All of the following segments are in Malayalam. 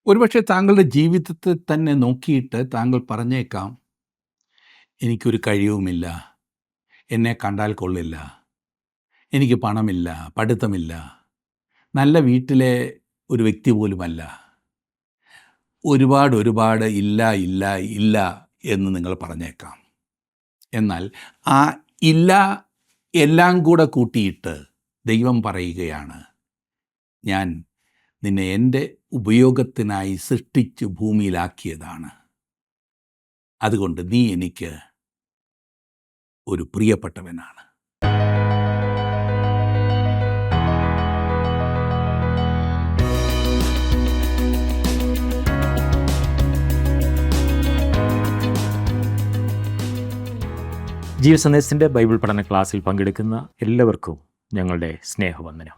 ഒരുപക്ഷെ താങ്കളുടെ ജീവിതത്തെ തന്നെ നോക്കിയിട്ട് താങ്കൾ പറഞ്ഞേക്കാം, എനിക്കൊരു കഴിവുമില്ല, എന്നെ കണ്ടാൽ കൊള്ളില്ല, എനിക്ക് പണമില്ല, പഠിത്തമില്ല, നല്ല വീട്ടിലെ ഒരു വ്യക്തി പോലുമല്ല. ഒരുപാട് ഇല്ല, ഇല്ല, ഇല്ല എന്ന് നിങ്ങൾ പറഞ്ഞേക്കാം. എന്നാൽ ആ ഇല്ല എല്ലാം കൂടെ കൂട്ടിയിട്ട് ദൈവം പറയുകയാണ്, ഞാൻ നിന്നെ എൻ്റെ ഉപയോഗത്തിനായി സൃഷ്ടിച്ച് ഭൂമിയിലാക്കിയതാണ്. അതുകൊണ്ട് നീ എനിക്ക് ഒരു പ്രിയപ്പെട്ടവനാണ്. ജീവസന്ദേശത്തിൻ്റെ ബൈബിൾ പഠന ക്ലാസ്സിൽ പങ്കെടുക്കുന്ന എല്ലാവർക്കും ഞങ്ങളുടെ സ്നേഹവന്ദനം.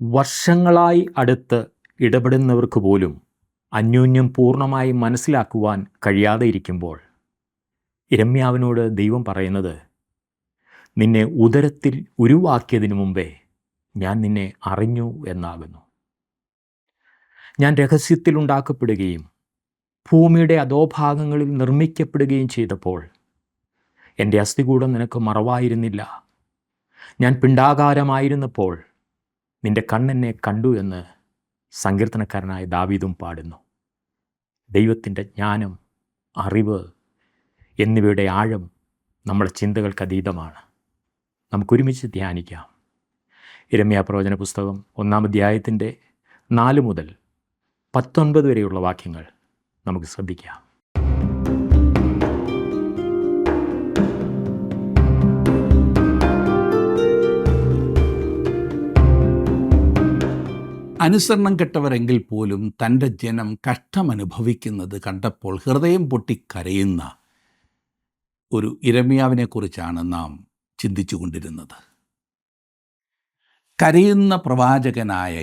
വർഷങ്ങളായി അടുത്ത് ഇടപെടുന്നവർക്ക് പോലും അന്യോന്യം പൂർണ്ണമായി മനസ്സിലാക്കുവാൻ കഴിയാതെ ഇരിക്കുമ്പോൾ യിരെമ്യാവിനോട് ദൈവം പറയുന്നത്, നിന്നെ ഉദരത്തിൽ ഉരുവാക്കിയതിനു മുമ്പേ ഞാൻ നിന്നെ അറിഞ്ഞു എന്നാകുന്നു. ഞാൻ രഹസ്യത്തിൽ ഉണ്ടാക്കപ്പെടുകയും ഭൂമിയുടെ അധോഭാഗങ്ങളിൽ നിർമ്മിക്കപ്പെടുകയും ചെയ്തപ്പോൾ എൻ്റെ അസ്ഥികൂടം നിനക്ക് മറവായിരുന്നില്ല. ഞാൻ പിണ്ഡാകാരമായിരുന്നപ്പോൾ നിൻ്റെ കണ്ണെന്നെ കണ്ടു എന്ന് സങ്കീർത്തനക്കാരനായ ദാവീദും പാടുന്നു. ദൈവത്തിൻ്റെ ജ്ഞാനം, അറിവ് എന്നിവയുടെ ആഴം നമ്മുടെ ചിന്തകൾക്ക് അതീതമാണ്. നമുക്കൊരുമിച്ച് ധ്യാനിക്കാം. യിരെമ്യാ പ്രവചന പുസ്തകം 1-ാം അധ്യായത്തിൻ്റെ 4 മുതൽ 19 വരെയുള്ള വാക്യങ്ങൾ നമുക്ക് ശ്രദ്ധിക്കാം. അനുസരണം കെട്ടവരെങ്കിൽ പോലും തൻ്റെ ജനം കഷ്ടമനുഭവിക്കുന്നത് കണ്ടപ്പോൾ ഹൃദയം പൊട്ടിക്കരയുന്ന ഒരു യിരെമ്യാവിനെക്കുറിച്ചാണ് നാം ചിന്തിച്ചു കൊണ്ടിരുന്നത്. കരയുന്ന പ്രവാചകനായ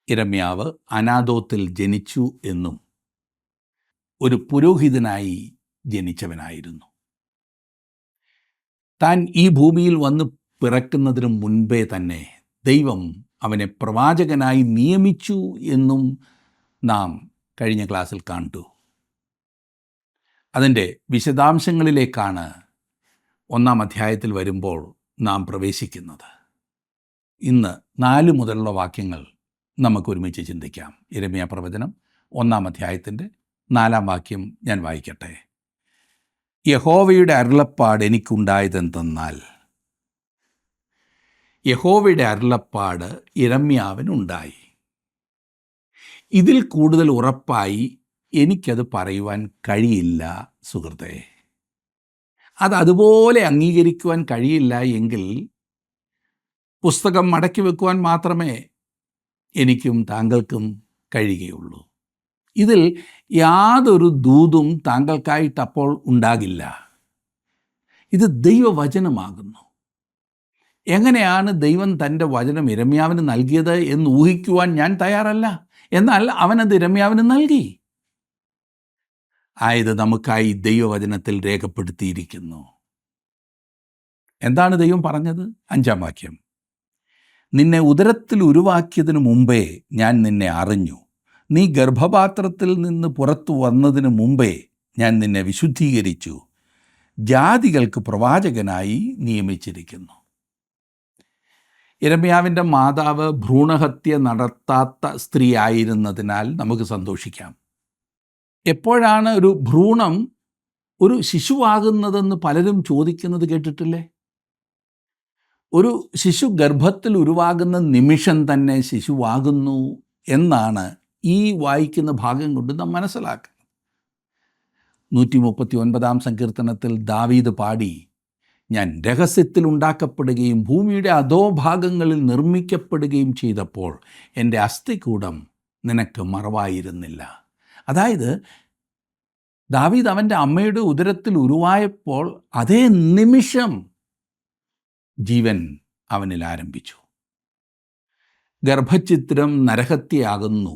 യിരെമ്യാവ് അനാഥോത്തിൽ ജനിച്ചു എന്നും ഒരു പുരോഹിതനായി ജനിച്ചവനായിരുന്നു. താൻ ഈ ഭൂമിയിൽ വന്ന് പിറക്കുന്നതിന് മുൻപേ തന്നെ ദൈവം അവനെ പ്രവാചകനായി നിയമിച്ചു എന്നും നാം കഴിഞ്ഞ ക്ലാസ്സിൽ കണ്ടു. അതിൻ്റെ വിശദാംശങ്ങളിലേക്കാണ് 1-ാം അധ്യായത്തിൽ വരുമ്പോൾ നാം പ്രവേശിക്കുന്നത്. ഇന്ന് 4 മുതലുള്ള വാക്യങ്ങൾ നമുക്കൊരുമിച്ച് ചിന്തിക്കാം. യിരെമ്യാ പ്രവചനം 1-ാം അധ്യായത്തിൻ്റെ 4-ാം വാക്യം ഞാൻ വായിക്കട്ടെ. യഹോവയുടെ അരുളപ്പാട് എനിക്കുണ്ടായതെന്തെന്നാൽ, യഹോവയുടെ അരുളപ്പാട് യിരെമ്യാവിനുണ്ടായി. ഇതിൽ കൂടുതൽ ഉറപ്പായി എനിക്കത് പറയുവാൻ കഴിയില്ല സുഹൃത്തേ. അതുപോലെ അംഗീകരിക്കുവാൻ കഴിയില്ല എങ്കിൽ പുസ്തകം മടക്കി വെക്കുവാൻ മാത്രമേ എനിക്കും താങ്കൾക്കും കഴിയുകയുള്ളൂ. ഇതിൽ യാതൊരു ദൂതും താങ്കൾക്കായിട്ടപ്പോൾ ഉണ്ടാകില്ല. ഇത് ദൈവവചനമാകുന്നു. എങ്ങനെയാണ് ദൈവം തൻ്റെ വചനം യിരെമ്യാവിന് നൽകിയത് എന്ന് ഊഹിക്കുവാൻ ഞാൻ തയ്യാറല്ല. എന്നാൽ അവനത് യിരെമ്യാവിന് നൽകി. ആയത് നമുക്കായി ദൈവവചനത്തിൽ രേഖപ്പെടുത്തിയിരിക്കുന്നു. എന്താണ് ദൈവം പറഞ്ഞത്? 5-ാം വാക്യം. നിന്നെ ഉദരത്തിൽ ഉരുവാക്കിയതിനു മുമ്പേ ഞാൻ നിന്നെ അറിഞ്ഞു. നീ ഗർഭപാത്രത്തിൽ നിന്ന് പുറത്തു വന്നതിന് മുമ്പേ ഞാൻ നിന്നെ വിശുദ്ധീകരിച്ചു. ജാതികൾക്ക് പ്രവാചകനായി നിയമിച്ചിരിക്കുന്നു. യിരെമ്യാവിൻ്റെ മാതാവ് ഭ്രൂണഹത്യ നടത്താത്ത സ്ത്രീ ആയിരുന്നതിനാൽ നമുക്ക് സന്തോഷിക്കാം. എപ്പോഴാണ് ഒരു ഭ്രൂണം ഒരു ശിശുവാകുന്നതെന്ന് പലരും ചോദിക്കുന്നത് കേട്ടിട്ടില്ലേ? ഒരു ശിശു ഗർഭത്തിൽ ഉരുവാകുന്ന നിമിഷം തന്നെ ശിശുവാകുന്നു എന്നാണ് ഈ വായിക്കുന്ന ഭാഗം കൊണ്ട് നാം മനസ്സിലാക്കുന്നത്. 139-ാം സങ്കീർത്തനത്തിൽ ദാവീദ് പാടി, ഞാൻ രഹസ്യത്തിൽ ഉണ്ടാക്കപ്പെടുകയും ഭൂമിയുടെ അധോഭാഗങ്ങളിൽ നിർമ്മിക്കപ്പെടുകയും ചെയ്തപ്പോൾ എൻ്റെ അസ്ഥികൂടം നിനക്ക് മറവായിരുന്നില്ല. അതായത് ദാവീദ് അവൻ്റെ അമ്മയുടെ ഉദരത്തിൽ ഉരുവായപ്പോൾ അതേ നിമിഷം ജീവൻ അവനിൽ ആരംഭിച്ചു. ഗർഭഛിദ്രം നരഹത്യയാകുന്നു.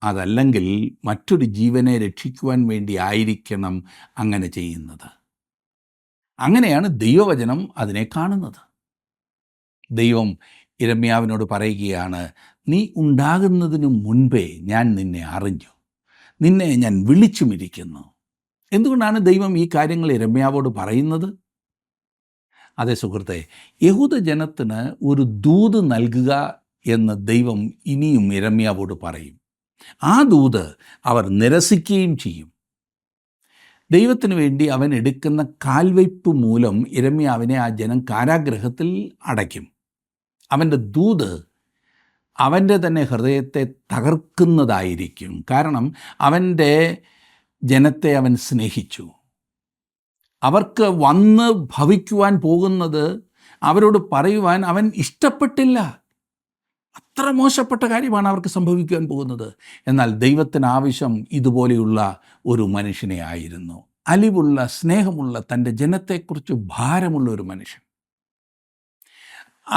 അതല്ലെങ്കിൽ മറ്റൊരു ജീവനെ രക്ഷിക്കുവാൻ വേണ്ടി ആയിരിക്കണം അങ്ങനെ ചെയ്യുന്നത്. അങ്ങനെയാണ് ദൈവവചനം അതിനെ കാണുന്നത്. ദൈവം യിരെമ്യാവിനോട് പറയുകയാണ്, നീ ഉണ്ടാകുന്നതിനു മുൻപേ ഞാൻ നിന്നെ അറിഞ്ഞു, നിന്നെ ഞാൻ വിളിച്ചുമിരിക്കുന്നു. എന്തുകൊണ്ടാണ് ദൈവം ഈ കാര്യങ്ങൾ യിരെമ്യാവോട് പറയുന്നത്? അതെ സുഹൃത്തെ, യഹൂദജനത്തിന് ഒരു ദൂത് നൽകുക എന്ന് ദൈവം ഇനിയും യിരെമ്യാവോട് പറയും. ആ ദൂത് അവർ നിരസിക്കുകയും ചെയ്യും. ദൈവത്തിന് വേണ്ടി അവൻ എടുക്കുന്ന കാൽവയ്പ് മൂലം യിരെമ്യാവിനെ ആ ജനം കാരാഗൃഹത്തിൽ അടയ്ക്കും. അവൻ്റെ ദൂത് അവൻ്റെ തന്നെ ഹൃദയത്തെ തകർക്കുന്നതായിരിക്കും. കാരണം അവൻ്റെ ജനത്തെ അവൻ സ്നേഹിച്ചു. അവർക്ക് വന്ന് ഭവിക്കുവാൻ പോകുന്നത് അവരോട് പറയുവാൻ അവൻ ഇഷ്ടപ്പെട്ടില്ല. അത്ര മോശപ്പെട്ട കാര്യമാണ് അവർക്ക് സംഭവിക്കുവാൻ പോകുന്നത്. എന്നാൽ ദൈവത്തിന് ആവശ്യം ഇതുപോലെയുള്ള ഒരു മനുഷ്യനെ ആയിരുന്നു. അലിവുള്ള, സ്നേഹമുള്ള, തൻ്റെ ജനത്തെക്കുറിച്ച് ഭാരമുള്ള ഒരു മനുഷ്യൻ.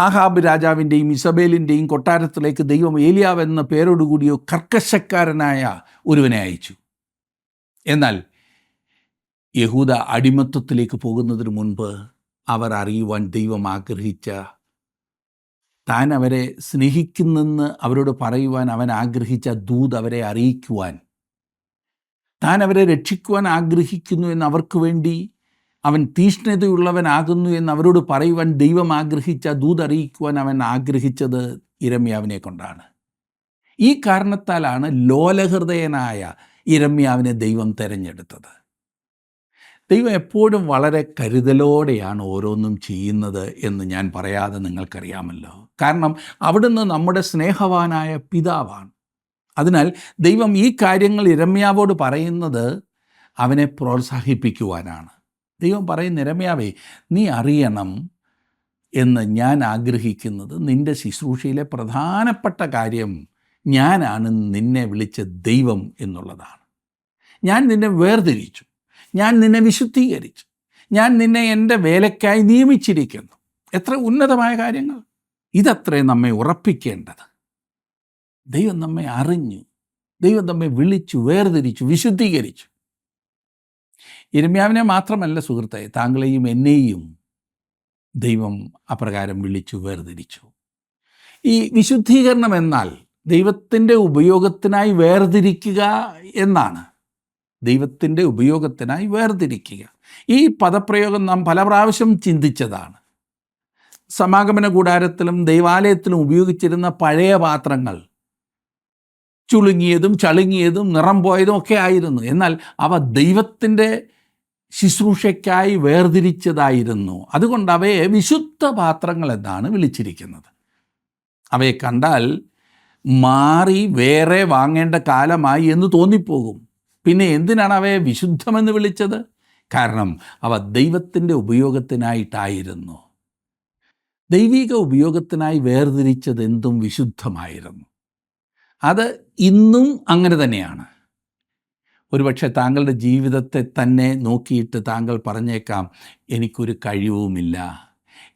ആഹാബ് രാജാവിൻ്റെയും ഇസബേലിൻ്റെയും കൊട്ടാരത്തിലേക്ക് ദൈവം ഏലിയാവ് എന്ന പേരോടുകൂടിയോ കർക്കശക്കാരനായ ഒരുവനെ അയച്ചു. എന്നാൽ യഹൂദ അടിമത്തത്തിലേക്ക് പോകുന്നതിന് മുൻപ് അവർ അറിയുവാൻ ദൈവം ആഗ്രഹിച്ച, താൻ അവരെ സ്നേഹിക്കുന്നെന്ന് അവരോട് പറയുവാൻ അവൻ ആഗ്രഹിച്ച ദൂത് അവരെ അറിയിക്കുവാൻ, താൻ അവരെ രക്ഷിക്കുവാൻ ആഗ്രഹിക്കുന്നു എന്ന് അവർക്ക് വേണ്ടി അവൻ തീഷ്ണതയുള്ളവനാകുന്നു എന്ന് അവരോട് പറയുവാൻ ദൈവം ആഗ്രഹിച്ച ദൂത് അറിയിക്കുവാൻ അവൻ ആഗ്രഹിച്ചത് യിരെമ്യാവിനെ കൊണ്ടാണ്. ഈ കാരണത്താലാണ് ലോലഹൃദയനായ യിരെമ്യാവിനെ ദൈവം തിരഞ്ഞെടുത്തത്. ദൈവം എപ്പോഴും വളരെ കരുതലോടെയാണ് ഓരോന്നും ചെയ്യുന്നത് എന്ന് ഞാൻ പറയാതെ നിങ്ങൾക്കറിയാമല്ലോ. കാരണം അവിടുന്ന് നമ്മുടെ സ്നേഹവാനായ പിതാവാണ്. അതിനാൽ ദൈവം ഈ കാര്യങ്ങൾ യിരെമ്യാവോട് പറയുന്നത് അവനെ പ്രോത്സാഹിപ്പിക്കുവാനാണ്. ദൈവം പറയുന്ന, യിരെമ്യാവേ, നീ അറിയണം എന്ന് ഞാൻ ആഗ്രഹിക്കുന്നത് നിൻ്റെ ശുശ്രൂഷയിലെ പ്രധാനപ്പെട്ട കാര്യം ഞാനാണ് നിന്നെ വിളിച്ച ദൈവം എന്നുള്ളതാണ്. ഞാൻ നിന്നെ വേർതിരിച്ചു, ഞാൻ നിന്നെ വിശുദ്ധീകരിച്ചു, ഞാൻ നിന്നെ എൻ്റെ വേലയ്ക്കായി നിയമിച്ചിരിക്കുന്നു. എത്ര ഉന്നതമായ കാര്യങ്ങൾ! ഇതത്രേ നമ്മെ ഉറപ്പിക്കേണ്ടത്. ദൈവം നമ്മെ അറിഞ്ഞു, ദൈവം നമ്മെ വിളിച്ചു, വേർതിരിച്ചു, വിശുദ്ധീകരിച്ചു. യിരെമ്യാവിനെ മാത്രമല്ല സുഹൃത്തെ, താങ്കളെയും എന്നെയും ദൈവം അപ്രകാരം വിളിച്ചു, വേർതിരിച്ചു. ഈ വിശുദ്ധീകരണം എന്നാൽ ദൈവത്തിൻ്റെ ഉപയോഗത്തിനായി വേർതിരിക്കുക എന്നാണ്. ദൈവത്തിൻ്റെ ഉപയോഗത്തിനായി വേർതിരിക്കുക. ഈ പദപ്രയോഗം നാം പല പ്രാവശ്യം ചിന്തിച്ചതാണ്. സമാഗമന കൂടാരത്തിലും ദൈവാലയത്തിലും ഉപയോഗിച്ചിരുന്ന പഴയ പാത്രങ്ങൾ ചുളുങ്ങിയതും ചളുങ്ങിയതും നിറം പോയതും ഒക്കെ ആയിരുന്നു. എന്നാൽ അവ ദൈവത്തിൻ്റെ ശുശ്രൂഷയ്ക്കായി വേർതിരിച്ചതായിരുന്നു. അതുകൊണ്ട് അവയെ വിശുദ്ധ പാത്രങ്ങൾ എന്നാണ് വിളിച്ചിരിക്കുന്നത്. അവയെ കണ്ടാൽ മാറി വേറെ വാങ്ങേണ്ട കാലമായി എന്ന് തോന്നിപ്പോകും. പിന്നെ എന്തിനാണ് അവയെ വിശുദ്ധമെന്ന് വിളിച്ചത്? കാരണം അവ ദൈവത്തിൻ്റെ ഉപയോഗത്തിനായിട്ടായിരുന്നു. ദൈവിക ഉപയോഗത്തിനായി വേർതിരിച്ചത് എന്തും വിശുദ്ധമായിരുന്നു. അത് ഇന്നും അങ്ങനെ തന്നെയാണ്. ഒരുപക്ഷെ താങ്കളുടെ ജീവിതത്തെ തന്നെ നോക്കിയിട്ട് താങ്കൾ പറഞ്ഞേക്കാം, എനിക്കൊരു കഴിവുമില്ല,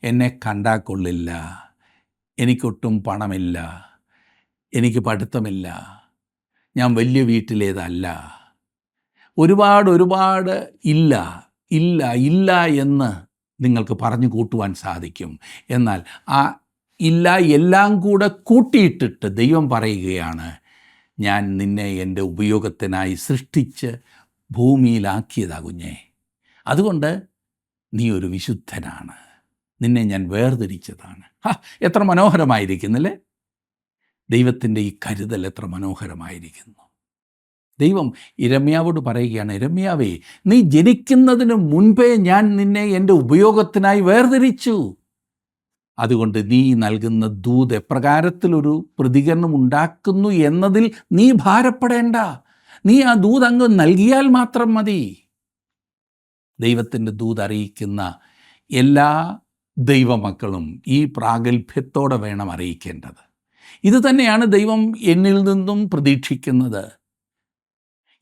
എന്നെ കണ്ടാൽ കൊള്ളില്ല, എനിക്കൊട്ടും പണമില്ല, എനിക്ക് പഠിത്തമില്ല, ഞാൻ വലിയ വീട്ടിലേതല്ല, ഒരുപാട് ഇല്ല ഇല്ല ഇല്ല എന്ന് നിങ്ങൾക്ക് പറഞ്ഞു കൂട്ടുവാൻ സാധിക്കും. എന്നാൽ ആ ഇല്ല എല്ലാം കൂടെ കൂട്ടിയിട്ടിട്ട് ദൈവം പറയുകയാണ്, ഞാൻ നിന്നെ എൻ്റെ ഉപയോഗത്തിനായി സൃഷ്ടിച്ച് ഭൂമിയിലാക്കിയതാ കുഞ്ഞേ. അതുകൊണ്ട് നീ ഒരു വിശുദ്ധനാണ്, നിന്നെ ഞാൻ വേർതിരിച്ചതാണ്. എത്ര മനോഹരമായിരിക്കുന്നില്ലേ? ദൈവത്തിൻ്റെ ഈ കരുതൽ എത്ര മനോഹരമായിരിക്കുന്നു. ദൈവം യിരെമ്യാവോട് പറയുകയാണ്, യിരെമ്യാവേ, നീ ജനിക്കുന്നതിന് മുൻപേ ഞാൻ നിന്നെ എൻ്റെ ഉപയോഗത്തിനായി വേർതിരിച്ചു. അതുകൊണ്ട് നീ നൽകുന്ന ദൂത് എപ്രകാരത്തിലൊരു പ്രതികരണം ഉണ്ടാക്കുന്നു എന്നതിൽ നീ ഭാരപ്പെടേണ്ട. നീ ആ ദൂത് അങ്ങ് നൽകിയാൽ മാത്രം മതി. ദൈവത്തിൻ്റെ ദൂത് അറിയിക്കുന്ന എല്ലാ ദൈവമക്കളും ഈ പ്രാഗൽഭ്യത്തോടെ വേണം അറിയിക്കേണ്ടത്. ഇത് തന്നെയാണ് ദൈവം എന്നിൽ നിന്നും പ്രതീക്ഷിക്കുന്നത്.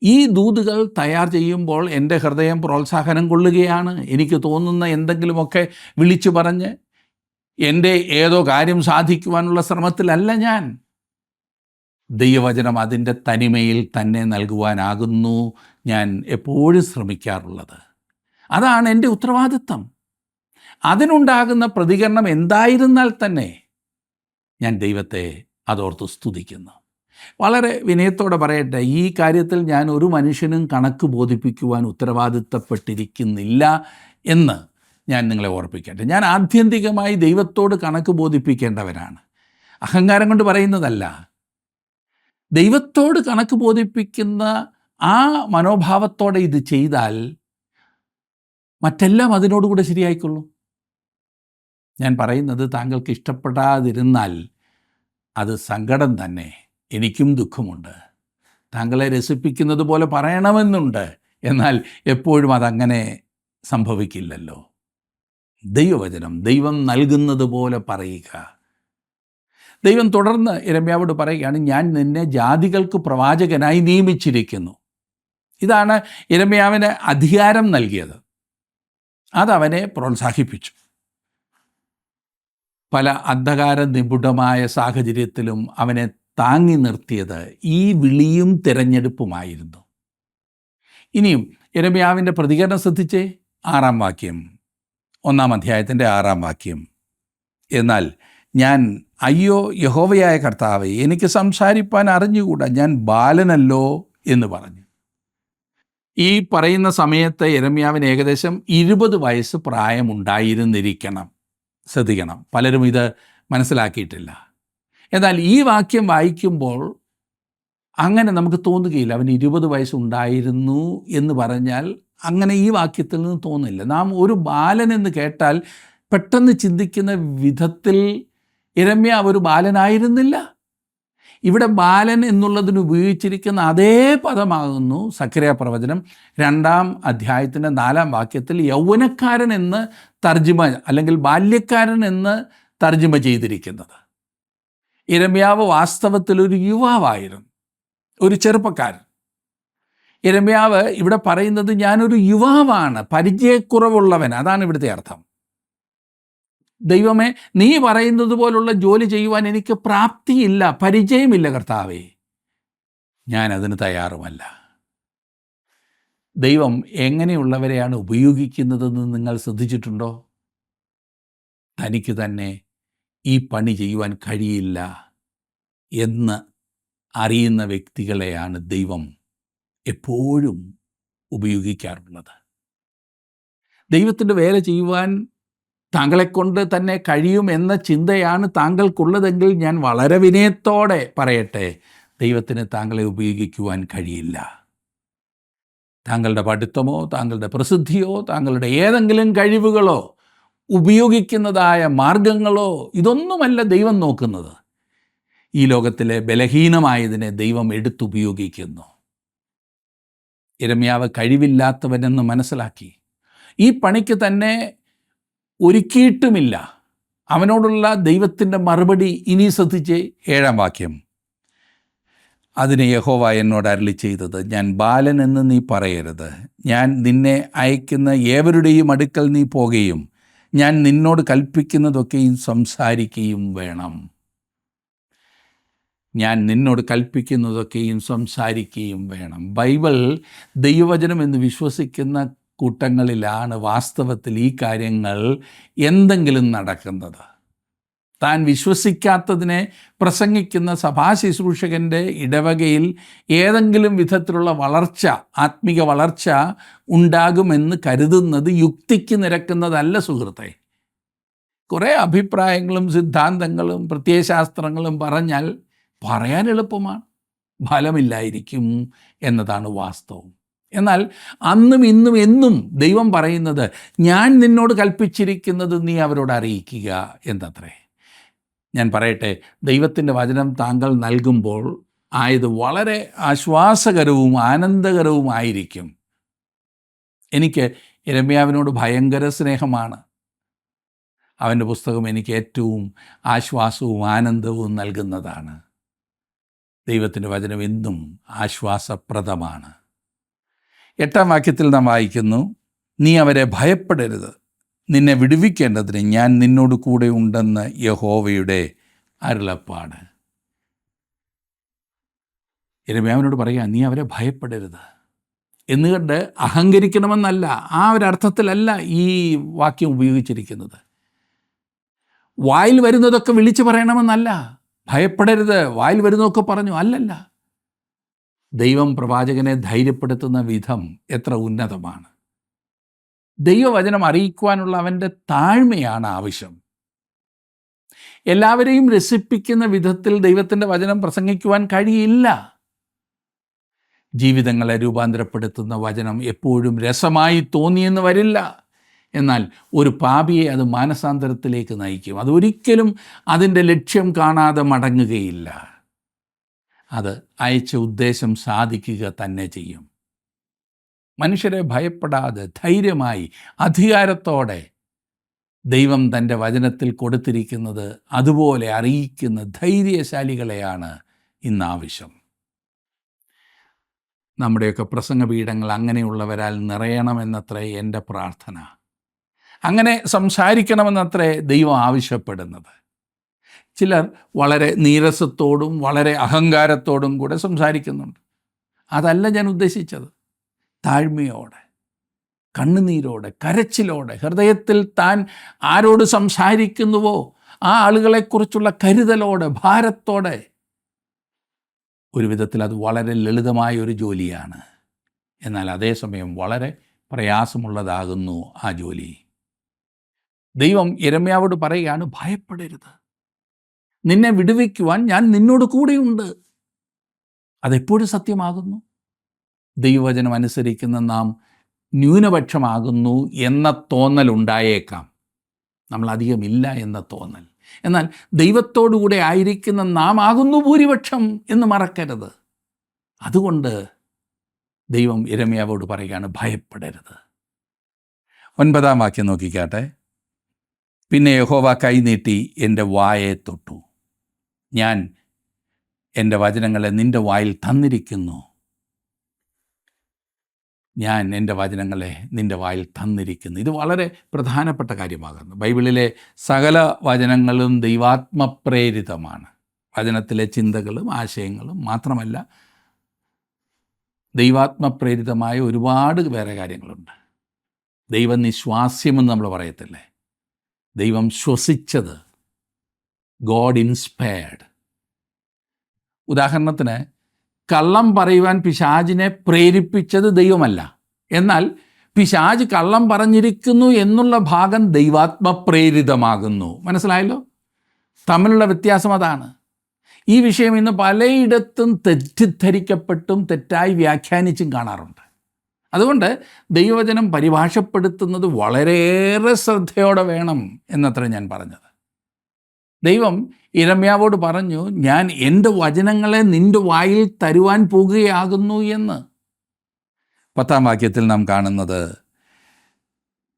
ഈ ദൂതുകൾ തയ്യാർ ചെയ്യുമ്പോൾ എൻ്റെ ഹൃദയം പ്രോത്സാഹനം കൊള്ളുകയാണ്. എനിക്ക് തോന്നുന്ന എന്തെങ്കിലുമൊക്കെ വിളിച്ചു പറഞ്ഞ് എൻ്റെ ഏതോ കാര്യം സാധിക്കുവാനുള്ള ശ്രമത്തിലല്ല ഞാൻ. ദൈവവചനം അതിൻ്റെ തനിമയിൽ തന്നെ നൽകുവാനാകുന്നു ഞാൻ എപ്പോഴും ശ്രമിക്കാറുള്ളത്. അതാണ് എൻ്റെ ഉത്തരവാദിത്തം. അതിനുണ്ടാകുന്ന പ്രതികരണം എന്തായിരുന്നാൽ തന്നെ ഞാൻ ദൈവത്തെ അതോർത്ത് സ്തുതിക്കുന്നു. വളരെ വിനയത്തോടെ പറയട്ടെ, ഈ കാര്യത്തിൽ ഞാൻ ഒരു മനുഷ്യനും കണക്ക് ബോധിപ്പിക്കുവാൻ ഉത്തരവാദിത്തപ്പെട്ടിരിക്കുന്നില്ല എന്ന് ഞാൻ നിങ്ങളെ ഓർപ്പിക്കട്ടെ. ഞാൻ ആത്യന്തികമായി ദൈവത്തോട് കണക്ക് ബോധിപ്പിക്കേണ്ടവനാണ്. അഹങ്കാരം കൊണ്ട് പറയുന്നതല്ല. ദൈവത്തോട് കണക്ക് ബോധിപ്പിക്കുന്ന ആ മനോഭാവത്തോടെ ഇത് ചെയ്താൽ മറ്റെല്ലാം അതിനോടുകൂടെ ശരിയായിക്കൊള്ളും. ഞാൻ പറയുന്നത് താങ്കൾക്ക് ഇഷ്ടപ്പെടാതിരുന്നാൽ അത് സങ്കടം തന്നെ. എനിക്കും ദുഃഖമുണ്ട്. താങ്കളെ രസിപ്പിക്കുന്നത് പോലെ പറയണമെന്നുണ്ട്. എന്നാൽ എപ്പോഴും അതങ്ങനെ സംഭവിക്കില്ലല്ലോ. ദൈവവചനം ദൈവം നൽകുന്നത് പോലെ പറയുക. ദൈവം തുടർന്ന് യിരെമ്യാവോട് പറയുകയാണ്, ഞാൻ നിന്നെ ജാതികൾക്ക് പ്രവാചകനായി നിയമിച്ചിരിക്കുന്നു. ഇതാണ് യിരെമ്യാവിന് അധികാരം നൽകിയത്. അതവനെ പ്രോത്സാഹിപ്പിച്ചു. പല അന്ധകാര നിപുണമായ സാഹചര്യത്തിലും അവനെ താങ്ങി നിർത്തിയത് ഈ വിളിയും തിരഞ്ഞെടുപ്പുമായിരുന്നു. ഇനിയും യിരെമ്യാവിൻ്റെ പ്രതികരണം ശ്രദ്ധിച്ചേ. 6-ാം വാക്യം, 1-ാം അധ്യായത്തിൻ്റെ 6-ാം വാക്യം. എന്നാൽ ഞാൻ, അയ്യോ യഹോവയായ കർത്താവേ, എനിക്ക് സംസാരിപ്പാൻ അറിഞ്ഞുകൂടാ, ഞാൻ ബാലനല്ലോ എന്ന് പറഞ്ഞു. ഈ പറയുന്ന സമയത്ത് യിരെമ്യാവിന് ഏകദേശം 20 വയസ്സ് പ്രായമുണ്ടായിരുന്നിരിക്കണം. ശ്രദ്ധിക്കണം, പലരും ഇത് മനസ്സിലാക്കിയിട്ടില്ല. എന്നാൽ ഈ വാക്യം വായിക്കുമ്പോൾ അങ്ങനെ നമുക്ക് തോന്നുകയില്ല. അവന് 20 വയസ്സുണ്ടായിരുന്നു എന്ന് പറഞ്ഞാൽ അങ്ങനെ ഈ വാക്യത്തിൽ നിന്ന് തോന്നില്ല. നാം ഒരു ബാലൻ എന്ന് കേട്ടാൽ പെട്ടെന്ന് ചിന്തിക്കുന്ന വിധത്തിൽ യിരെമ്യാവ് ഒരു ബാലനായിരുന്നില്ല. ഇവിടെ ബാലൻ എന്നുള്ളതിന് ഉപയോഗിച്ചിരിക്കുന്ന അതേ പദമാകുന്നു സഖറിയ പ്രവചനം 2-ാം അധ്യായത്തിൻ്റെ 4-ാം വാക്യത്തിൽ യൗവനക്കാരൻ എന്ന് തർജ്ജിമ, അല്ലെങ്കിൽ ബാല്യക്കാരൻ എന്ന് തർജ്ജിമ ചെയ്തിരിക്കുന്നത്. യിരെമ്യാവ് വാസ്തവത്തിൽ ഒരു യുവാവായിരുന്നു, ഒരു ചെറുപ്പക്കാരൻ. യിരെമ്യാവ് ഇവിടെ പറയുന്നത്, ഞാനൊരു യുവാവാണ്, പരിചയക്കുറവുള്ളവൻ. അതാണ് ഇവിടുത്തെ അർത്ഥം. ദൈവമേ, നീ പറയുന്നത് പോലുള്ള ജോലി ചെയ്യുവാൻ എനിക്ക് പ്രാപ്തിയില്ല, പരിചയമില്ല കർത്താവേ, ഞാൻ അതിന് തയ്യാറുമല്ല. ദൈവം എങ്ങനെയുള്ളവരെയാണ് ഉപയോഗിക്കുന്നതെന്ന് നിങ്ങൾ ശ്രദ്ധിച്ചിട്ടുണ്ടോ? തനിക്ക് തന്നെ ഈ പണി ചെയ്യുവാൻ കഴിയില്ല എന്ന് അറിയുന്ന വ്യക്തികളെയാണ് ദൈവം എപ്പോഴും ഉപയോഗിക്കാറുള്ളത്. ദൈവത്തിൻ്റെ വേല ചെയ്യുവാൻ താങ്കളെക്കൊണ്ട് തന്നെ കഴിയും എന്ന ചിന്തയാണ് താങ്കൾക്കുള്ളതെങ്കിൽ ഞാൻ വളരെ വിനയത്തോടെ പറയട്ടെ, ദൈവത്തിന് താങ്കളെ ഉപയോഗിക്കുവാൻ കഴിയില്ല. താങ്കളുടെ പഠിത്തമോ താങ്കളുടെ പ്രസിദ്ധിയോ താങ്കളുടെ ഏതെങ്കിലും കഴിവുകളോ ഉപയോഗിക്കുന്നതായ മാർഗങ്ങളോ ഇതൊന്നുമല്ല ദൈവം നോക്കുന്നത്. ഈ ലോകത്തിലെ ബലഹീനമായതിനെ ദൈവം എടുത്തുപയോഗിക്കുന്നു. യിരെമ്യാവ് കഴിവില്ലാത്തവനെന്ന് മനസ്സിലാക്കി. ഈ പണിക്ക് തന്നെ ഒരുക്കിയിട്ടുമില്ല. അവനോടുള്ള ദൈവത്തിൻ്റെ മറുപടി ഇനി ശ്രദ്ധിച്ച് 7-ാം വാക്യം. അതിന് യഹോവ എന്നോട് അരുളി ചെയ്തത്, ഞാൻ ബാലൻ എന്ന് നീ പറയരുത്. ഞാൻ നിന്നെ അയക്കുന്ന ഏവരുടെയും അടുക്കൽ നീ പോകുകയും ഞാൻ നിന്നോട് കൽപ്പിക്കുന്നതൊക്കെയും സംസാരിക്കുകയും വേണം. ഞാൻ നിന്നോട് കൽപ്പിക്കുന്നതൊക്കെയും സംസാരിക്കുകയും വേണം. ബൈബിൾ ദൈവവചനം എന്ന് വിശ്വസിക്കുന്ന കൂട്ടങ്ങളിലാണ് വാസ്തവത്തിൽ ഈ കാര്യങ്ങൾ എന്തെങ്കിലും നടക്കുന്നത്. താൻ വിശ്വസിക്കാത്തതിനെ പ്രസംഗിക്കുന്ന സഭാശുശ്രൂഷകൻ്റെ ഇടവകയിൽ ഏതെങ്കിലും വിധത്തിലുള്ള വളർച്ച, ആത്മീക വളർച്ച ഉണ്ടാകുമെന്ന് കരുതുന്നത് യുക്തിക്ക് നിരക്കുന്നതല്ല സുഹൃത്തെ. കുറേ അഭിപ്രായങ്ങളും സിദ്ധാന്തങ്ങളും പ്രത്യയശാസ്ത്രങ്ങളും പറഞ്ഞാൽ പറയാൻ എളുപ്പമാണ്, ഫലമില്ലായിരിക്കും എന്നതാണ് വാസ്തവം. എന്നാൽ അന്നും ഇന്നും എന്നും ദൈവം പറയുന്നത്, ഞാൻ നിന്നോട് കൽപ്പിച്ചിരിക്കുന്നത് നീ അവരോട് അറിയിക്കുക എന്നത്രേ. ഞാൻ പറയട്ടെ, ദൈവത്തിൻ്റെ വചനം താങ്കൾ നൽകുമ്പോൾ ആയത് വളരെ ആശ്വാസകരവും ആനന്ദകരവുമായിരിക്കും. എനിക്ക് യിരെമ്യാവിനോട് ഭയങ്കര സ്നേഹമാണ്. അവൻ്റെ പുസ്തകം എനിക്ക് ഏറ്റവും ആശ്വാസവും ആനന്ദവും നൽകുന്നതാണ്. ദൈവത്തിൻ്റെ വചനം എന്നും ആശ്വാസപ്രദമാണ്. 8-ാം വാക്യത്തിൽ നാം വായിക്കുന്നു, നീ അവരെ ഭയപ്പെടരുത്, നിന്നെ വിടുവിക്കേണ്ടതിന് ഞാൻ നിന്നോട് കൂടെ ഉണ്ടെന്ന് യഹോവയുടെ അരുളപ്പാട്. യിരെമ്യാവിനോട് പറയുക, നീ അവരെ ഭയപ്പെടരുത് എന്നുകൊണ്ട് അഹങ്കരിക്കണമെന്നല്ല, ആ ഒരർത്ഥത്തിലല്ല ഈ വാക്യം ഉപയോഗിച്ചിരിക്കുന്നത്. വായിൽ വരുന്നതൊക്കെ വിളിച്ചു പറയണമെന്നല്ല. ഭയപ്പെടരുത്, വായിൽ വരുന്നതൊക്കെ പറഞ്ഞു അല്ലല്ല. ദൈവം പ്രവാചകനെ ധൈര്യപ്പെടുത്തുന്ന വിധം എത്ര ഉന്നതമാണ്. ദൈവവചനം അറിയിക്കുവാനുള്ള അവൻ്റെ താഴ്മയാണ് ആവശ്യം. എല്ലാവരെയും രസിപ്പിക്കുന്ന വിധത്തിൽ ദൈവത്തിൻ്റെ വചനം പ്രസംഗിക്കുവാൻ കഴിയില്ല. ജീവിതങ്ങളെ രൂപാന്തരപ്പെടുത്തുന്ന വചനം എപ്പോഴും രസമായി തോന്നിയെന്ന് വരില്ല. എന്നാൽ ഒരു പാപിയെ അത് മാനസാന്തരത്തിലേക്ക് നയിക്കും. അതൊരിക്കലും അതിൻ്റെ ലക്ഷ്യം കാണാതെ മടങ്ങുകയില്ല. അത് അയച്ച ഉദ്ദേശം സാധിക്കുക തന്നെ ചെയ്യും. മനുഷ്യരെ ഭയപ്പെടാതെ ധൈര്യമായി അധികാരത്തോടെ ദൈവം തൻ്റെ വചനത്തിൽ കൊടുത്തിരിക്കുന്നത് അതുപോലെ അറിയിക്കുന്ന ധൈര്യശാലികളെയാണ് ഇന്ന് ആവശ്യം. നമ്മുടെയൊക്കെ പ്രസംഗപീഠങ്ങൾ അങ്ങനെയുള്ളവരാൽ നിറയണമെന്നത്രേ എൻ്റെ പ്രാർത്ഥന. അങ്ങനെ സംസാരിക്കണമെന്നത്രേ ദൈവം ആവശ്യപ്പെടുന്നത്. ചിലർ വളരെ നീരസത്തോടും വളരെ അഹങ്കാരത്തോടും കൂടെ സംസാരിക്കുന്നുണ്ട്. അതല്ല ഞാൻ ഉദ്ദേശിച്ചത്. താഴ്മയോടെ, കണ്ണുനീരോടെ, കരച്ചിലോടെ, ഹൃദയത്തിൽ താൻ ആരോട് സംസാരിക്കുന്നുവോ ആ ആളുകളെക്കുറിച്ചുള്ള കരുതലോടെ, ഭാരത്തോടെ. ഒരു വിധത്തിൽ അത് വളരെ ലളിതമായ ഒരു ജോലിയാണ്. എന്നാൽ അതേസമയം വളരെ പ്രയാസമുള്ളതാകുന്നു ആ ജോലി. ദൈവം യിരെമ്യാവോട് പറയുകയാണ്, ഭയപ്പെടരുത്, നിന്നെ വിടുവിക്കുവാൻ ഞാൻ നിന്നോട് കൂടെയുണ്ട്. അതെപ്പോഴും സത്യമാകുന്നു. ദൈവവചനം അനുസരിക്കുന്ന നാം ന്യൂനപക്ഷമാകുന്നു എന്ന തോന്നലുണ്ടായേക്കാം. നമ്മളധികമില്ല എന്ന തോന്നൽ. എന്നാൽ ദൈവത്തോടുകൂടെ ആയിരിക്കുന്ന നാം ആകുന്നു ഭൂരിപക്ഷം എന്ന് മറക്കരുത്. അതുകൊണ്ട് ദൈവം യിരെമ്യാവോട് പറയുകയാണ്, ഭയപ്പെടരുത്. 9-ാം വാക്യം നോക്കിക്കാട്ടെ. പിന്നെ യഹോവ കൈനീട്ടി എൻ്റെ വായെ തൊട്ടു. ഞാൻ എൻ്റെ വചനങ്ങളെ നിൻ്റെ വായിൽ തന്നിരിക്കുന്നു. ഞാൻ എൻ്റെ വചനങ്ങളെ നിൻ്റെ വായിൽ തന്നിരിക്കുന്നു. ഇത് വളരെ പ്രധാനപ്പെട്ട കാര്യമാകുന്നു. ബൈബിളിലെ സകല വചനങ്ങളും ദൈവാത്മപ്രേരിതമാണ്. വചനത്തിലെ ചിന്തകളും ആശയങ്ങളും മാത്രമല്ല, ദൈവാത്മപ്രേരിതമായ ഒരുപാട് വേറെ കാര്യങ്ങളുണ്ട്. ദൈവനിശ്വാസ്യമെന്ന് നമ്മൾ പറയത്തില്ലേ, ദൈവം ശ്വസിച്ചത്, ഗോഡ് ഇൻസ്പയർഡ്. ഉദാഹരണത്തിന്, കള്ളം പറയുവാൻ പിശാചിനെ പ്രേരിപ്പിച്ചത് ദൈവമല്ല. എന്നാൽ പിശാച് കള്ളം പറഞ്ഞിരിക്കുന്നു എന്നുള്ള ഭാഗം ദൈവാത്മപ്രേരിതമാകുന്നു. മനസ്സിലായല്ലോ? തമ്മിലുള്ള വ്യത്യാസം അതാണ്. ഈ വിഷയം ഇന്ന് പലയിടത്തും തെറ്റിദ്ധരിക്കപ്പെട്ടും തെറ്റായി വ്യാഖ്യാനിച്ചും കാണാറുണ്ട്. അതുകൊണ്ട് ദൈവവചനം പരിഭാഷപ്പെടുത്തുന്നത് വളരെയേറെ ശ്രദ്ധയോടെ വേണം എന്നത്ര ഞാൻ പറഞ്ഞത്. ദൈവം യിരെമ്യാവോട് പറഞ്ഞു, ഞാൻ എൻ്റെ വചനങ്ങളെ നിൻ്റെ വായിൽ തരുവാൻ പോകുകയാകുന്നു എന്ന്. 10-ാം വാക്യത്തിൽ നാം കാണുന്നത്,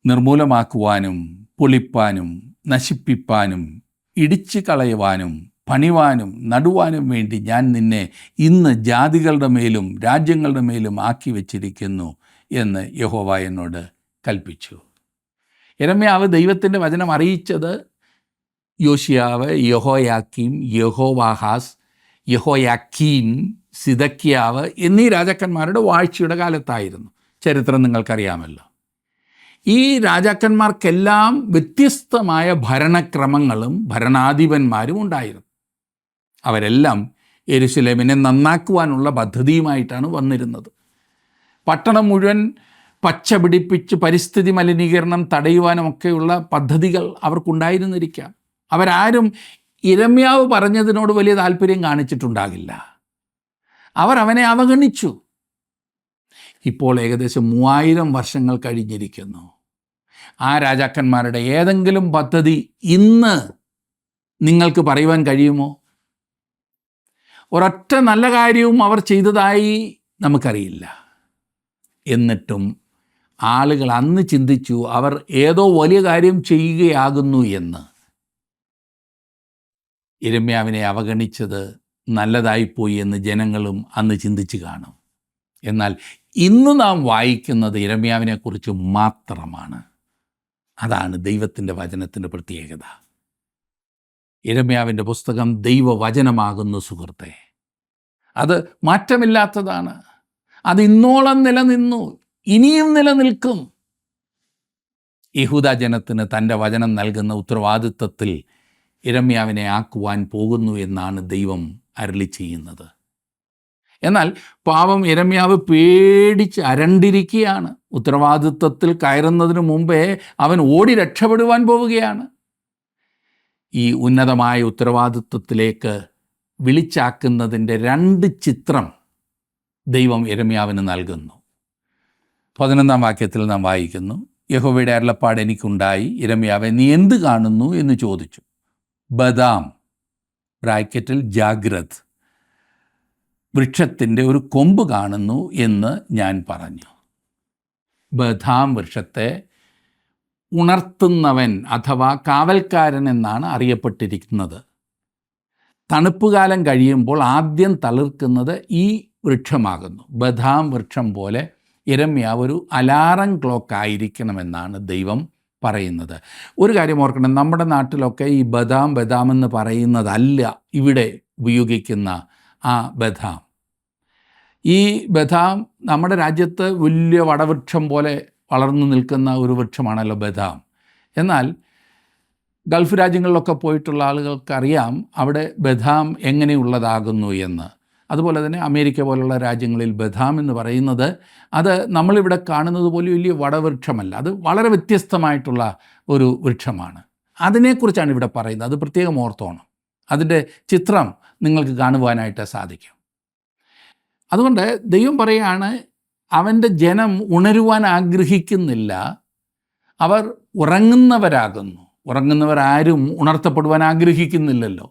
നിർമൂലമാക്കുവാനും പൊളിപ്പാനും നശിപ്പിപ്പാനും ഇടിച്ചു കളയുവാനും പണിവാനും നടുവാനും വേണ്ടി ഞാൻ നിന്നെ ഇന്ന് ജാതികളുടെ മേലും രാജ്യങ്ങളുടെ മേലും ആക്കി വച്ചിരിക്കുന്നു എന്ന് യഹോവ എന്നോട് കൽപ്പിച്ചു. യിരെമ്യാവ് ദൈവത്തിൻ്റെ വചനം അറിയിച്ചത് യോശിയാവ്, യഹോയാക്കീം, യഹോവാഹാസ്, യഹോയാക്കീൻ, സിദക്കിയാവ് എന്നീ രാജാക്കന്മാരുടെ വാഴ്ചയുടെ കാലത്തായിരുന്നു. ചരിത്രം നിങ്ങൾക്കറിയാമല്ലോ. ഈ രാജാക്കന്മാർക്കെല്ലാം വ്യത്യസ്തമായ ഭരണക്രമങ്ങളും ഭരണാധിപന്മാരും ഉണ്ടായിരുന്നു. അവരെല്ലാം യെരുശലേമിനെ നന്നാക്കുവാനുള്ള പദ്ധതിയുമായിട്ടാണ് വന്നിരുന്നത്. പട്ടണം മുഴുവൻ പച്ച പിടിപ്പിച്ച് പരിസ്ഥിതി മലിനീകരണം തടയുവാനുമൊക്കെയുള്ള പദ്ധതികൾ അവർക്കുണ്ടായിരുന്നിരിക്കാം. അവരാരും യിരെമ്യാവ് പറഞ്ഞതിനോട് വലിയ താല്പര്യം കാണിച്ചിട്ടുണ്ടാകില്ല. അവർ അവനെ അവഗണിച്ചു. ഇപ്പോൾ ഏകദേശം 3000 വർഷങ്ങൾ കഴിഞ്ഞിരിക്കുന്നു. ആ രാജാക്കന്മാരുടെ ഏതെങ്കിലും പദ്ധതി ഇന്ന് നിങ്ങൾക്ക് പറയുവാൻ കഴിയുമോ? ഒരൊറ്റ നല്ല കാര്യവും അവർ ചെയ്തതായി നമുക്കറിയില്ല. എന്നിട്ടും ആളുകൾ അന്ന് ചിന്തിച്ചു അവർ ഏതോ വലിയ കാര്യം ചെയ്യുകയാകുന്നു എന്ന്. യിരെമ്യാവിനെ അവഗണിച്ചത് നല്ലതായിപ്പോയി എന്ന് ജനങ്ങളും അന്ന് ചിന്തിച്ച് കാണും. എന്നാൽ ഇന്ന് നാം വായിക്കുന്നത് യിരെമ്യാവിനെക്കുറിച്ച് മാത്രമാണ്. അതാണ് ദൈവത്തിൻ്റെ വചനത്തിൻ്റെ പ്രത്യേകത. യിരെമ്യാവിൻ്റെ പുസ്തകം ദൈവവചനമാകുന്നു സുഹൃത്തെ. അത് മാറ്റമില്ലാത്തതാണ്. അത് ഇന്നോളം നിലനിന്നു, ഇനിയും നിലനിൽക്കും. യഹൂദ ജനത്തിന് തൻ്റെ വചനം നൽകുന്ന ഉത്തരവാദിത്വത്തിൽ യിരെമ്യാവിനെ ആക്കുവാൻ പോകുന്നു എന്നാണ് ദൈവം അരുളി ചെയ്യുന്നത്. എന്നാൽ പാവം യിരെമ്യാവ് പേടിച്ച് അരണ്ടിരിക്കുകയാണ്. ഉത്തരവാദിത്വത്തിൽ കയറുന്നതിന് മുമ്പേ അവൻ ഓടി രക്ഷപ്പെടുവാൻ പോവുകയാണ്. ഈ ഉന്നതമായ ഉത്തരവാദിത്വത്തിലേക്ക് വിളിച്ചാക്കുന്നതിൻ്റെ 2 ചിത്രം ദൈവം യിരെമ്യാവിന് നൽകുന്നു. 11-ാം വാക്യത്തിൽ നാം വായിക്കുന്നു, യഹോവയുടെ അരുളപ്പാട് എനിക്കുണ്ടായി, യിരെമ്യാവേ, നീ എന്ത് കാണുന്നു എന്ന് ചോദിച്ചു. ബദാം ബ്രാക്കറ്റിൽ ജാഗ്രത് വൃക്ഷത്തിൻ്റെ ഒരു കൊമ്പ് കാണുന്നു എന്ന് ഞാൻ പറഞ്ഞു. ബദാം വൃക്ഷത്തെ ഉണർത്തുന്നവൻ അഥവാ കാവൽക്കാരൻ എന്നാണ് അറിയപ്പെട്ടിരിക്കുന്നത്. തണുപ്പുകാലം കഴിയുമ്പോൾ ആദ്യം തളിർക്കുന്നത് ഈ വൃക്ഷമാകുന്നു. ബദാം വൃക്ഷം പോലെ യിരെമ്യാവ് ഒരു അലാറം ക്ലോക്ക് ആയിരിക്കണമെന്നാണ് ദൈവം പറയുന്നത്. ഒരു കാര്യം ഓർക്കണം, നമ്മുടെ നാട്ടിലൊക്കെ ഈ ബദാം എന്ന് പറയുന്നതല്ല ഇവിടെ ഉപയോഗിക്കുന്ന ആ ബദാം. ഈ ബദാം നമ്മുടെ രാജ്യത്ത് വലിയ വടവൃക്ഷം പോലെ വളർന്നു നിൽക്കുന്ന ഒരു വൃക്ഷമാണല്ലോ ബദാം. എന്നാൽ ഗൾഫ് രാജ്യങ്ങളിലൊക്കെ പോയിട്ടുള്ള ആളുകൾക്കറിയാം അവിടെ ബദാം എങ്ങനെയുള്ളതാകുന്നു എന്ന്. അതുപോലെ തന്നെ അമേരിക്ക പോലുള്ള രാജ്യങ്ങളിൽ ബദാം എന്ന് പറയുന്നത് അത് നമ്മളിവിടെ കാണുന്നത് പോലെ വലിയ വടവൃക്ഷമല്ല. അത് വളരെ വ്യത്യസ്തമായിട്ടുള്ള ഒരു വൃക്ഷമാണ്. അതിനെക്കുറിച്ചാണ് ഇവിടെ പറയുന്നത്. അത് പ്രത്യേകം ഓർത്തോണം. അതിൻ്റെ ചിത്രം നിങ്ങൾക്ക് കാണുവാനായിട്ട് സാധിക്കും. അതുകൊണ്ട് ദൈവം പറയുകയാണ്, അവൻ്റെ ജനം ഉണരുവാൻ ആഗ്രഹിക്കുന്നില്ല, അവർ ഉറങ്ങുന്നവരാകുന്നു. ഉറങ്ങുന്നവരാരും ഉണർത്തപ്പെടുവാൻ ആഗ്രഹിക്കുന്നില്ലല്ലോ.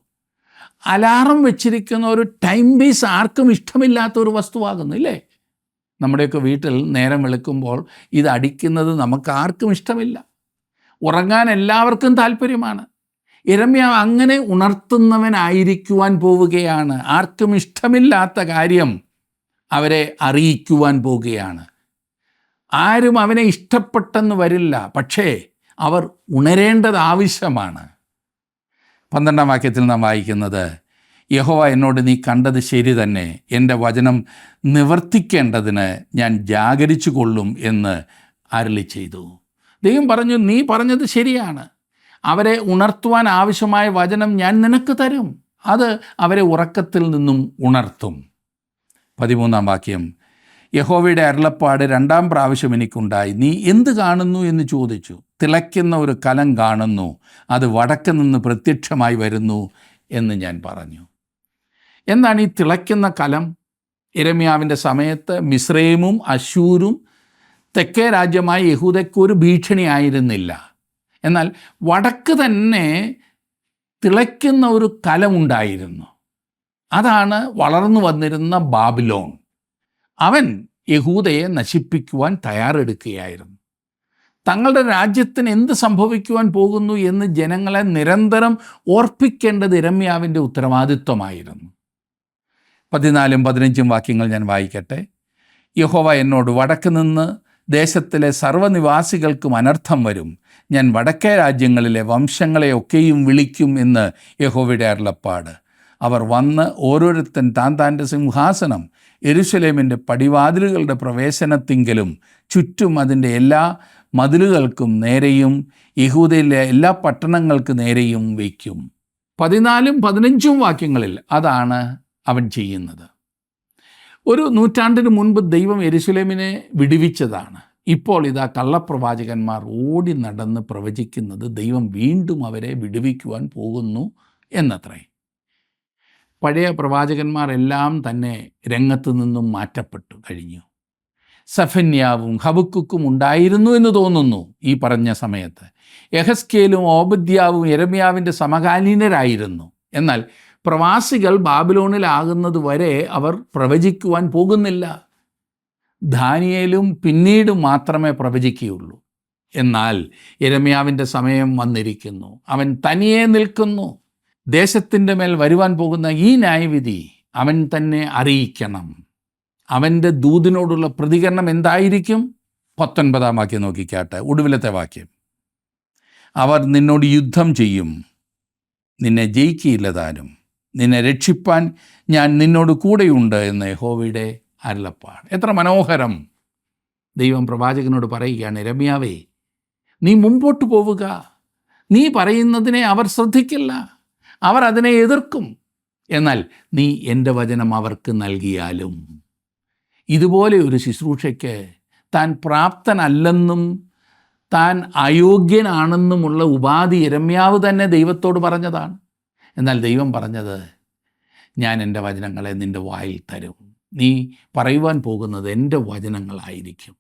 അലാറം വെച്ചിരിക്കുന്ന ഒരു ടൈം ബേസ് ആർക്കും ഇഷ്ടമില്ലാത്ത ഒരു വസ്തുവാകുന്നു, ഇല്ലേ? നമ്മുടെയൊക്കെ വീട്ടിൽ നേരം വെളുക്കുമ്പോൾ ഇത് അടിക്കുന്നത് നമുക്ക് ആർക്കും ഇഷ്ടമില്ല. ഉറങ്ങാൻ എല്ലാവർക്കും താല്പര്യമാണ്. യിരെമ്യാവ് അങ്ങനെ ഉണർത്തുന്നവനായിരിക്കുവാൻ പോവുകയാണ്. ആർക്കും ഇഷ്ടമില്ലാത്ത കാര്യം അവരെ അറിയിക്കുവാൻ പോവുകയാണ്. ആരും അവനെ ഇഷ്ടപ്പെട്ടെന്ന് വരില്ല, പക്ഷേ അവർ ഉണരേണ്ടത് ആവശ്യമാണ്. 12-ാം വാക്യത്തിൽ നാം വായിക്കുന്നത്, യഹോവ എന്നോട് നീ കണ്ടത് ശരി തന്നെ, എൻ്റെ വചനം നിവർത്തിക്കേണ്ടതിന് ഞാൻ ജാഗരിച്ചു കൊള്ളും എന്ന് അരുളി ചെയ്തു. ദൈവം പറഞ്ഞു, നീ പറഞ്ഞത് ശരിയാണ്. അവരെ ഉണർത്തുവാൻ ആവശ്യമായ വചനം ഞാൻ നിനക്ക് തരും. അത് അവരെ ഉറക്കത്തിൽ നിന്നും ഉണർത്തും. 13-ാം വാക്യം, യഹോവയുടെ അരുളപ്പാട് 2-ാം പ്രാവശ്യം എനിക്കുണ്ടായി, നീ എന്ത് കാണുന്നു എന്ന് ചോദിച്ചു. തിളയ്ക്കുന്ന ഒരു കലം കാണുന്നു, അത് വടക്ക് നിന്ന് പ്രത്യക്ഷമായി വരുന്നു എന്ന് ഞാൻ പറഞ്ഞു. എന്താണ് ഈ തിളയ്ക്കുന്ന കലം? യിരെമ്യാവിൻ്റെ സമയത്ത് മിസ്രൈമും അശ്ശൂരും തെക്കേ രാജ്യമായ യഹൂദയ്ക്ക് ഒരു ഭീഷണിയായിരുന്നില്ല. എന്നാൽ വടക്ക് തന്നെ തിളയ്ക്കുന്ന ഒരു കലമുണ്ടായിരുന്നു. അതാണ് വളർന്നു വന്നിരുന്ന ബാബിലോൺ. അവൻ യഹൂദയെ നശിപ്പിക്കുവാൻ തയ്യാറെടുക്കുകയായിരുന്നു. തങ്ങളുടെ രാജ്യത്തിന് എന്ത് സംഭവിക്കുവാൻ പോകുന്നു എന്ന് ജനങ്ങളെ നിരന്തരം ഓർപ്പിക്കേണ്ടത് യിരെമ്യാവിൻ്റെ ഉത്തരവാദിത്വമായിരുന്നു. 14-ഉം 15-ഉം വാക്യങ്ങൾ ഞാൻ വായിക്കട്ടെ. യഹോവ എന്നോട്, വടക്ക് നിന്ന് ദേശത്തിലെ സർവ്വനിവാസികൾക്കും അനർത്ഥം വരും. ഞാൻ വടക്കേ രാജ്യങ്ങളിലെ വംശങ്ങളെയൊക്കെയും വിളിക്കും എന്ന് യഹോവയുടെ അരുളപ്പാട്. അവർ വന്ന് ഓരോരുത്തൻ താൻ്റെ സിംഹാസനം യെരൂശലേമിൻ്റെ പടിവാതിലുകളുടെ പ്രവേശനത്തിങ്കലും ചുറ്റും അതിൻ്റെ എല്ലാ മതിലുകൾക്കും നേരെയും യഹൂദയിലെ എല്ലാ പട്ടണങ്ങൾക്ക് നേരെയും വയ്ക്കും. 14-ഉം 15-ഉം വാക്യങ്ങളിൽ അതാണ് അവൻ ചെയ്യുന്നത്. ഒരു നൂറ്റാണ്ടിന് മുൻപ് ദൈവം യെരൂശലേമിനെ വിടുവിച്ചതാണ്. ഇപ്പോൾ ഇതാ കള്ളപ്രവാചകന്മാർ ഓടി നടന്ന് പ്രവചിക്കുന്നത് ദൈവം വീണ്ടും അവരെ വിടുവിക്കുവാൻ പോകുന്നു എന്നത്രേ. പഴയ പ്രവാചകന്മാരെല്ലാം തന്നെ രംഗത്ത് നിന്നും മാറ്റപ്പെട്ടു കഴിഞ്ഞു. സഫന്യാവും ഹബക്കുക്കും ഉണ്ടായിരുന്നു എന്ന് തോന്നുന്നു ഈ പറഞ്ഞ സമയത്ത്. യെഹെസ്കേലും ഓബദ്യാവും യിരെമ്യാവിൻ്റെ സമകാലീനരായിരുന്നു. എന്നാൽ പ്രവാസികൾ ബാബിലോണിലാകുന്നത് വരെ അവർ പ്രവചിക്കുവാൻ പോകുന്നില്ല. ദാനിയേലും പിന്നീട് മാത്രമേ പ്രവചിക്കുകയുള്ളൂ. എന്നാൽ യിരെമ്യാവിൻ്റെ സമയം വന്നിരിക്കുന്നു. അവൻ തനിയെ നിൽക്കുന്നു. ദേശത്തിൻ്റെ മേൽ വരുവാൻ പോകുന്ന ഈ ന്യായവിധി അവൻ തന്നെ അറിയിക്കണം. അവൻ്റെ ദൂതിനോടുള്ള പ്രതികരണം എന്തായിരിക്കും? 19-ാം വാക്യം നോക്കിക്കാട്ടെ, ഒടുവിലത്തെ വാക്യം. അവർ നിന്നോട് യുദ്ധം ചെയ്യും, നിന്നെ ജയിക്കുകയില്ല താനും. നിന്നെ രക്ഷിപ്പാൻ ഞാൻ നിന്നോട് കൂടെയുണ്ട് എന്ന് യഹോവയുടെ അരുളപ്പാട്. എത്ര മനോഹരം! ദൈവം പ്രവാചകനോട് പറയുകയാണ്, യിരെമ്യാവേ, നീ മുമ്പോട്ട് പോവുക. നീ പറയുന്നതിനെ അവർ ശ്രദ്ധിക്കില്ല. അവർ അതിനെ എതിർക്കും. എന്നാൽ നീ എൻ്റെ വചനം അവർക്ക് നൽകിയാലും, ഇതുപോലെ ഒരു ശുശ്രൂഷയ്ക്ക് താൻ പ്രാപ്തനല്ലെന്നും താൻ അയോഗ്യനാണെന്നുമുള്ള ഉപാധി യിരെമ്യാവ് തന്നെ ദൈവത്തോട് പറഞ്ഞതാണ്. എന്നാൽ ദൈവം പറഞ്ഞത്, ഞാൻ എൻ്റെ വചനങ്ങളെ നിൻ്റെ വായിൽ തരും. നീ പറയുവാൻ പോകുന്നത് എൻ്റെ വചനങ്ങളായിരിക്കും.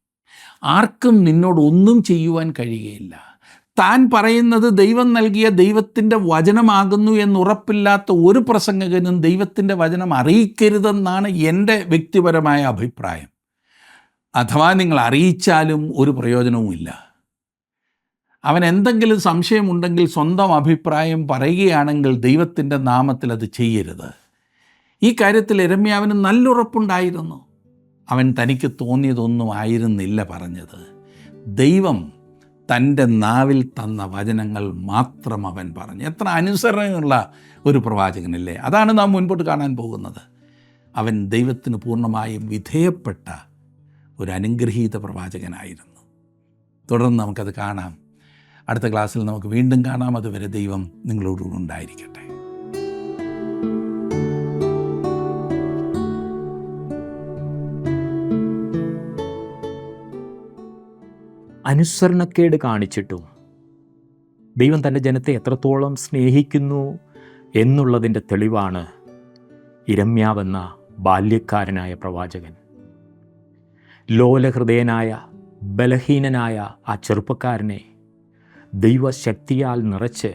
ആർക്കും നിന്നോട് ഒന്നും ചെയ്യുവാൻ കഴിയുകയില്ല. താൻ പറയുന്നത് ദൈവം നൽകിയ ദൈവത്തിൻ്റെ വചനമാകുന്നു എന്നുറപ്പില്ലാത്ത ഒരു പ്രസംഗകനും ദൈവത്തിൻ്റെ വചനം അറിയിക്കരുതെന്നാണ് എൻ്റെ വ്യക്തിപരമായ അഭിപ്രായം. അഥവാ നിങ്ങൾ അറിയിച്ചാലും ഒരു പ്രയോജനവുമില്ല. അവൻ എന്തെങ്കിലും സംശയമുണ്ടെങ്കിൽ സ്വന്തം അഭിപ്രായം പറയുകയാണെങ്കിൽ ദൈവത്തിൻ്റെ നാമത്തിൽ അത് ചെയ്യരുത്. ഈ കാര്യത്തിൽ യിരെമ്യാവിന് നല്ലുറപ്പുണ്ടായിരുന്നു. അവൻ തനിക്ക് തോന്നിയതൊന്നും ആയിരുന്നില്ല പറഞ്ഞത്. ദൈവം തൻ്റെ നാവിൽ തന്ന വചനങ്ങൾ മാത്രം അവൻ പറഞ്ഞു. എത്ര അനുസരണയുള്ള ഒരു പ്രവാചകനല്ലേ! അതാണ് നാം മുൻപോട്ട് കാണാൻ പോകുന്നത്. അവൻ ദൈവത്തിന് പൂർണ്ണമായും വിധേയപ്പെട്ട ഒരു അനുഗ്രഹീത പ്രവാചകനായിരുന്നു. തുടർന്ന് നമുക്കത് കാണാം. അടുത്ത ക്ലാസ്സിൽ നമുക്ക് വീണ്ടും കാണാം. അതുവരെ ദൈവം നിങ്ങളോടുകൂടി ഉണ്ടായിരിക്കട്ടെ. അനുസരണക്കേട് കാണിച്ചിട്ടും ദൈവം തൻ്റെ ജനത്തെ എത്രത്തോളം സ്നേഹിക്കുന്നു എന്നുള്ളതിൻ്റെ തെളിവാണ് യിരെമ്യാവെന്ന ബാല്യക്കാരനായ പ്രവാചകൻ. ലോലഹൃദയനായ ബലഹീനനായ ആ ചെറുപ്പക്കാരനെ ദൈവശക്തിയാൽ നിറച്ച്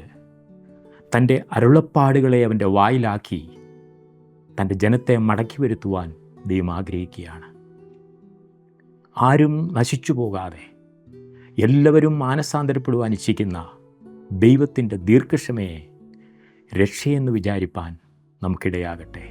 തൻ്റെ അരുളപ്പാടുകളെ അവൻ്റെ വായിലാക്കി തൻ്റെ ജനത്തെ മടക്കി വരുത്തുവാൻ ദൈവം ആഗ്രഹിക്കുകയാണ്. ആരും നശിച്ചു പോകാതെ എല്ലാവരും മാനസാന്തരപ്പെടുവാൻ ഇച്ഛിക്കുന്ന ദൈവത്തിൻ്റെ ദീർഘക്ഷമയെ രക്ഷയെന്ന് വിചാരിപ്പാൻ നമുക്കിടയാകട്ടെ.